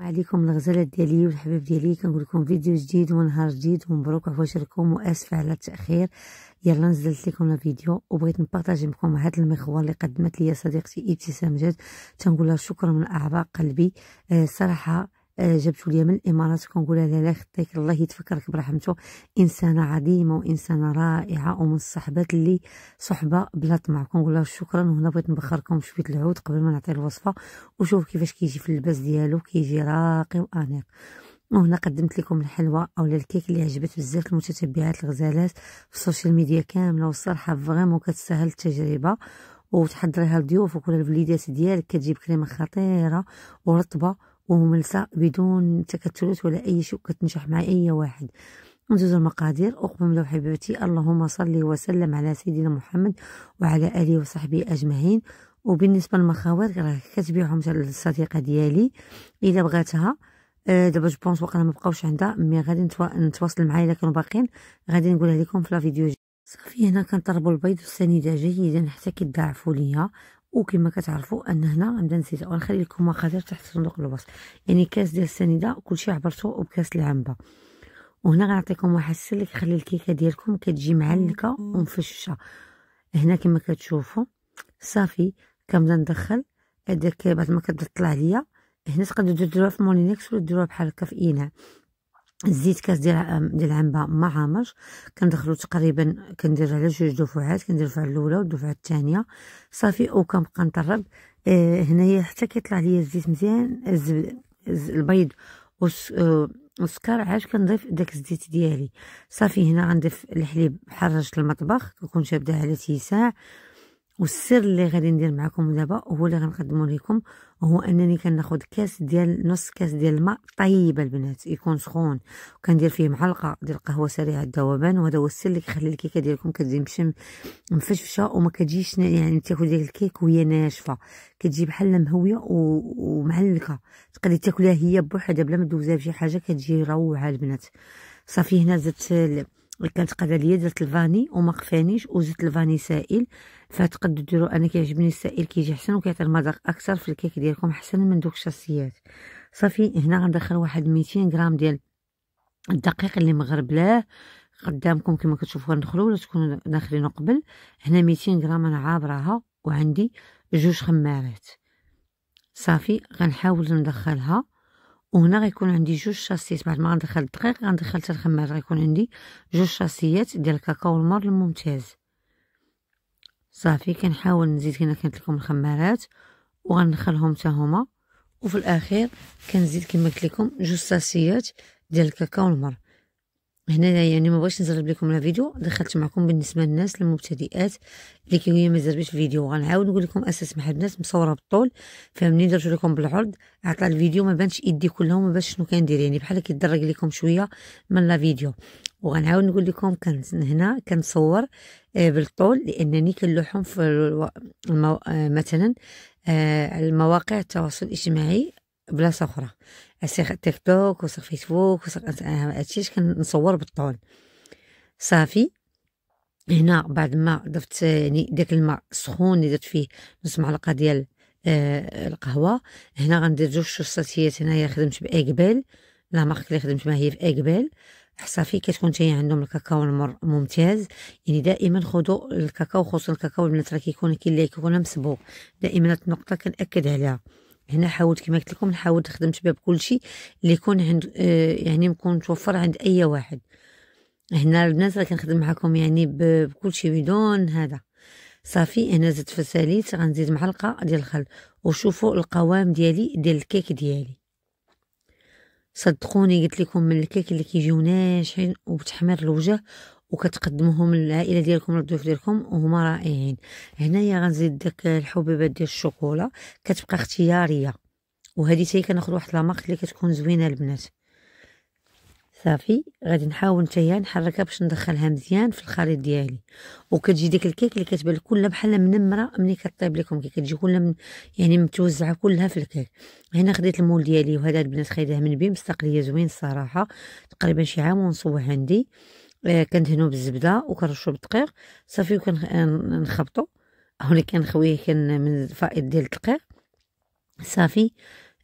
عليكم الغزالات ديالي والحباب ديالي، كنقول لكم فيديو جديد ونهار جديد ومبروك عفواشركم واسفه على التاخير. يلا نزلت لكم الفيديو وبغيت نبارطاجي معكم هذا المخور اللي قدمت لي صديقتي ابتسام جاد، تنقول لها شكرا من اعماق قلبي. صراحه جبتو ليا من الامارات، كنقول لها لا يخطيك الله يتفكرك برحمته، انسانه عظيمه وانسانه رائعه ومن الصحبات اللي صحبه بلا طمع. كنقول لها شكرا. وهنا بغيت نبخركم شويه العود قبل ما نعطي الوصفه، وشوف كيفاش كيجي في اللباس ديالو، كيجي راقي وانيق. وهنا قدمت لكم الحلوى اولا الكيك اللي عجبت بزاف المتتبعات الغزالات في السوشيال ميديا كامله، والصراحه فريمون كتسهل التجربه وتحضريها لضيوفك ولا الوليدات ديالك. كتجيب كريمه خطيره ورطبه وملسه بدون تكتلات ولا اي شيء، كتنجح مع اي واحد. ندوزو المقادير وقبل ما نبداو حبيبتي، اللهم صل وسلم على سيدنا محمد وعلى اله وصحبه اجمعين. وبالنسبه للمخاور راه كتبيعهم الصديقه ديالي الا بغاتها. دابا جو بونس واقيلا ما بقاوش عندها، مي غادي نتواصل معايا الا كانوا باقيين، غادي نقولها لكم في لا فيديو. صافي هنا كنطربوا البيض والسنيده جيدا حتى كيضاعفوا ليا. وكما كتعرفوا ان هنا غنبدا نزيد، ونخلي لكم مقادير تحت صندوق الوصف. يعني كاس ديال السنيده كلشي عبرته، وبكاس العنبه. وهنا غنعطيكم واحد السر اللي كيخلي الكيكه ديالكم كتجي معلكه ومفششه. هنا كما كتشوفوا صافي كنبدا ندخل هذاك بعد ما كتبدا تطلع ليا. هنا تقدروا ديروها في مولينكس ولا ديروها بحال هكا في اناء. الزيت كاس ديال العنبه مع عامر، كندخلو تقريبا كندير على 2 دفعات، كندير الدفعه الاولى والدفعه الثانيه صافي. وكنبقى نطرب هنايا حتى كيطلع ليا الزيت مزيان. البيض والسكر عاد كنضيف داك الزيت ديالي صافي. هنا غنضيف الحليب حرجت المطبخ، كنكون شابده على تيساع. والسر اللي غادي ندير معكم دابا هو اللي غنقدمه لكم، هو انني كناخذ كاس ديال نص كاس ديال الماء طيب البنات، يكون سخون، وكندير فيه معلقه ديال القهوه سريعه الذوبان. وهذا هو السر اللي كيخلي الكيكه ديالكم كتجي مفشفشه وما كتجيش يعني تاكل ديال الكيك وهي ناشفه، كتجي بحال مهويه ومعلكه، تقدري تاكليها هي بوحدها بلا ما دوزيها بشي حاجه، كتجي روعه البنات. صافي هنا زدت كانت قاده ليا درت الفاني وما خفانيش، وزدت الفاني سائل. فتقدروا ديروا، انا كيعجبني السائل كيجي احسن وكيعطي المذاق اكثر في الكيك ديالكم احسن من دوك الشاسيات. صافي هنا غندخل واحد 200 غرام ديال الدقيق اللي مغربلاه قدامكم كما كتشوفوا. غندخلوا ولا تكونوا داخلين قبل. هنا 200 غرام انا عابراها، وعندي 2 خمارات صافي. غنحاول ندخلها، وهنا غيكون عندي 2 شاسيات. بعد ما غندخل الدقيق غندخل حتى الخمار، غيكون عندي 2 شاسيات ديال الكاكاو المر الممتاز صافي. كنحاول نزيد، هنا كانت لكم الخمارات وغندخلهم حتى هما. وفي الاخير كنزيد كما قلت لكم 2 شاسيات ديال الكاكاو المر. هنا يعني ما بغيتش نزرب لكم الفيديو، دخلت معكم بالنسبه للناس المبتدئات اللي كيقولوا ما زربتش الفيديو. غنعاود نقول لكم اساس مع الناس مصوره بالطول، فمنين درت لكم بالعرض عطى الفيديو ما بانش يدي كلها وما بانش شنو كندير، يعني بحال كيدرج لكم شويه من لا فيديو. وغنعاود نقول لكم هنا كنصور بالطول لانني كنلوحهم في مثلا المواقع التواصل الاجتماعي بلاصه اخرى، اسير تيك توك وسير فيسبوك وسير هادشي كنصور بالطول صافي. هنا بعد ما ضفت يعني داك الماء السخون اللي درت فيه نص معلقه ديال القهوه، هنا غندير 2 شوصاتيات. هنايا خدمت باقبال، لا مارك اللي خدمت معها هي في اقبال صافي. كتكون حتى عندهم الكاكاو المر ممتاز. يعني دائما خذوا الكاكاو، خصوصا الكاكاو البنات راه كيكون اللي كيكون مسبوق، دائما النقطه كنأكد عليها. هنا حاولت كما قلت لكم نحاول خدمت بها بكلشي اللي يكون عند يعني يكون متوفر عند اي واحد. هنا البنات راه كنخدم معكم يعني بكلشي بدون هذا صافي. هنا زدت فساليت، غنزيد معلقه ديال الخل. وشوفوا القوام ديالي ديال الكيك ديالي، صدقوني قلت لكم من الكيك اللي كيجيو ناجحين وبتحمر الوجه وكتقدموهم للعائله ديالكم للضيوف ديالكم وهما رائعين. هنايا غنزيد داك الحبيبات ديال الشوكولا، كتبقى اختياريه، وهذه حتى كناخذ واحد لامارك اللي كتكون زوينه البنات صافي. غادي نحاول نتايا نحركها باش ندخلها مزيان في الخليط ديالي، وكتجي ديك الكيك اللي كتبان كلها بحال منمره ملي كطيب لكم، كتجي كلها يعني متوزعه كلها في الكيك. هنا خديت المول ديالي، وهذا البنات خايداه من بين مستقليه زوين الصراحه، تقريبا شي عام ونصوح عندي. كندهنو بالزبده وكنرشو بالدقيق صافي، وكنخبطو هنا كنخويه كان من الفائض ديال الدقيق صافي.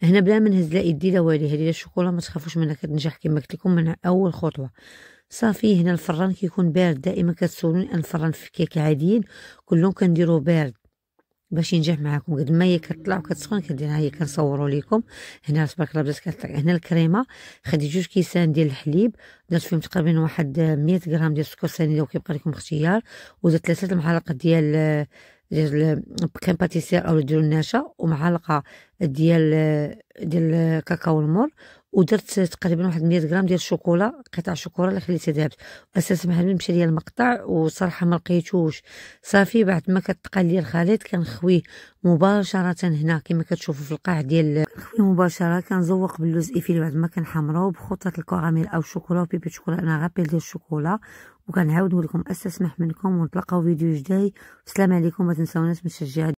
هنا بلا ما نهز لا يدي لا والي. هذه الشوكولا ما تخافوش منها، كتنجح كما قلت لكم من اول خطوه. صافي هنا الفران كيكون بارد. دائما كتسولوني ان الفران في كيك عاديين كلهم كنديروه بارد باش ينجح معاكم. قد ما هي كتطلع وكتسخن كنديرها هي كنصوروا لكم. هنا تبارك الله بدات كتطلع. هنا الكريمه خديت 2 كيسان ديال الحليب، درت فيهم تقريبا واحد 100 غرام ديال السكر سنيده وكيبقى لكم اختيار، ودرت 3 معالق ديال كريم باتيسير او ديروا النشا، ومعلقه ديال كاكاو المر، ودرت تقريبا واحد 100 غرام ديال الشوكولا، قطع شوكولا اللي خليتها دابت. اساسا محل مشى ليا المقطع وصراحه ما لقيتوش. صافي بعد ما كتقال لي الخليط كنخويه مباشره هنا كما كتشوفوا في القاع ديال كنخويه مباشره. كنزوق باللوز ايفيل بعد ما كنحمرو بخطه الكراميل او الشوكولا وبيبي شوكولا. انا غابيل ديال الشوكولا. وكنعاود نقول لكم استسمح منكم ونتلاقاو فيديو جديد. السلام عليكم. ما تنساوناش من التشجيع.